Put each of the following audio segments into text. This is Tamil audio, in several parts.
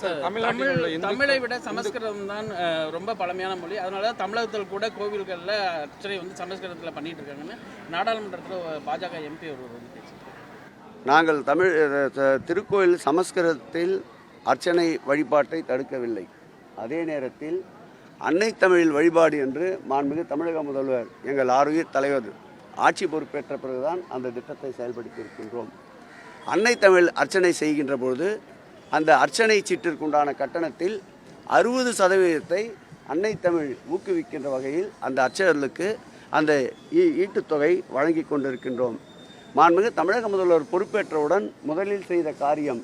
தமிழை விட சமஸ்கிருதம் தான் ரொம்ப பழமையான மொழி. அதனால தமிழகத்தில் கூட கோவில்களில் அர்ச்சனை வந்து சமஸ்கிருதத்தில் பண்ணிட்டு இருக்காங்கன்னு நாடாளுமன்றத்தில் பாஜக எம்பி ஒருவர் வந்து பேசியிருக்காங்க. நாங்கள் திருக்கோயில் சமஸ்கிருதத்தில் அர்ச்சனை வழிபாட்டை தடுக்கவில்லை. அதே நேரத்தில் அன்னை தமிழில் வழிபாடு என்று மாண்புமிகு தமிழக முதல்வர் எங்கள் ஆரோக்கிய தலைவர் ஆட்சி பொறுப்பேற்ற பிறகுதான் அந்த திட்டத்தை செயல்படுத்தி இருக்கின்றோம். அன்னை தமிழ் அர்ச்சனை செய்கின்ற பொழுது அந்த அர்ச்சனை சீட்டிற்குண்டான கட்டணத்தில் 60% அன்னை தமிழ் ஊக்குவிக்கின்ற வகையில் அந்த அர்ச்சகர்களுக்கு அந்த ஈட்டுத்தொகை வழங்கி கொண்டிருக்கின்றோம். மாண்புமிகு தமிழக முதல்வர் பொறுப்பேற்றவுடன் முதலில் செய்த காரியம்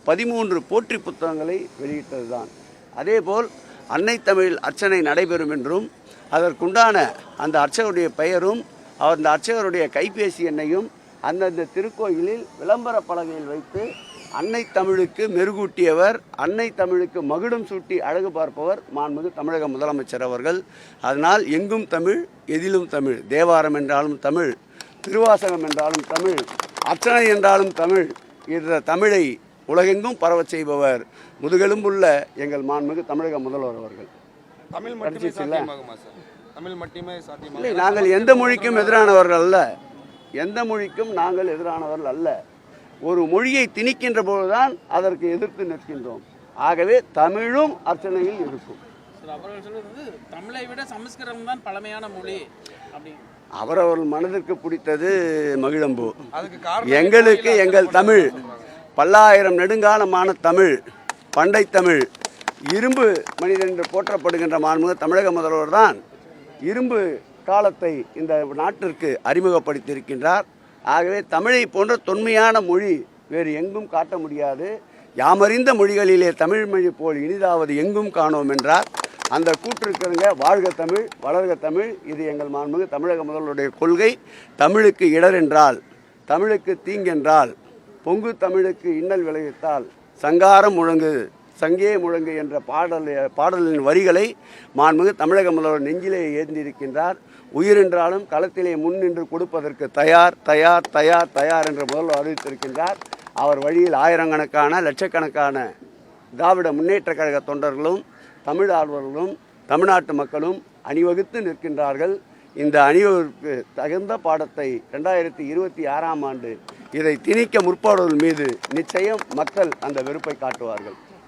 13 போற்றி புத்தகங்களை வெளியிட்டதுதான். அதேபோல் அன்னை தமிழ் அர்ச்சனை நடைபெறும் என்றும் அதற்குண்டான அந்த அர்ச்சகருடைய பெயரும் அந்த அர்ச்சகருடைய கைபேசி எண்ணையும் அந்தந்த திருக்கோயிலில் விளம்பர பலகையில் வைத்து அன்னை தமிழுக்கு மெருகூட்டியவர், அன்னை தமிழுக்கு மகுடம் சூட்டி அழகு பார்ப்பவர் மாண்புமிகு தமிழக முதலமைச்சர் அவர்கள். அதனால் எங்கும் தமிழ், எதிலும் தமிழ், தேவாரம் என்றாலும் தமிழ், திருவாசகம் என்றாலும் தமிழ், அர்ச்சனை என்றாலும் தமிழ், என்ற தமிழை உலகெங்கும் பரவச் செய்பவர் முதுகெலும்புள்ள எங்கள் மாண்புமிகு தமிழக முதல்வர் அவர்கள். இல்லை, நாங்கள் எந்த மொழிக்கும் எதிரானவர்கள் அல்ல, எந்த மொழிக்கும் நாங்கள் எதிரானவர்கள் அல்ல. ஒரு மொழியை திணிக்கின்ற போதுதான் அதற்கு எதிர்த்து நிற்கின்றோம். ஆகவே தமிழும் அர்ச்சனையில் இருக்கும். தமிழை விட சமஸ்கிருதம் தான் பழமையான மொழி. அவரவர்கள் மனதிற்கு பிடித்தது மகிழம்பூ. எங்களுக்கு எங்கள் தமிழ் பல்லாயிரம் நெடுங்காலமான தமிழ், பண்டை தமிழ், இரும்பு மனிதன் என்று போற்றப்படுகின்ற மாண்புமிகு தமிழக முதல்வர் தான் இரும்பு காலத்தை இந்த நாட்டிற்கு அறிமுகப்படுத்தியிருக்கின்றார். ஆகவே தமிழை போன்ற தொன்மையான மொழி வேறு எங்கும் காட்ட முடியாது. யாமறிந்த மொழிகளிலே தமிழ் மொழி போல் இனிதாவது எங்கும் காணோம் என்றார். அந்த கூற்றிருக்கிறங்க வாழ்க தமிழ், வளர்க தமிழ். இது எங்கள் மாண்புமிகு தமிழக முதல்வருடைய கொள்கை. தமிழுக்கு இடர் என்றால், தமிழுக்கு தீங்கென்றால், பொங்கு தமிழுக்கு இன்னல் விளைவித்தால் சங்காரம் முழங்கு சங்கே முழங்கு என்ற பாடலின் வரிகளை மாண்புமிகு தமிழக முதல்வர் நெஞ்சிலே ஏந்திருக்கின்றார். உயிர் என்றாலும் களத்திலே முன் நின்று கொடுப்பதற்கு தயார் தயார் தயார் தயார் என்று முதல்வர் அறிவித்திருக்கின்றார். அவர் வழியில் ஆயிரக்கணக்கான லட்சக்கணக்கான திராவிட முன்னேற்ற கழக தொண்டர்களும் தமிழ் ஆர்வலர்களும் தமிழ்நாட்டு மக்களும் அணிவகுத்து நிற்கின்றார்கள். இந்த அணிவகுப்பு தகுந்த பாடத்தை 2026ஆம் ஆண்டு இதை திணிக்க முற்படுவதன் மீது நிச்சயம் மக்கள் அந்த வெறுப்பை காட்டுவார்கள்.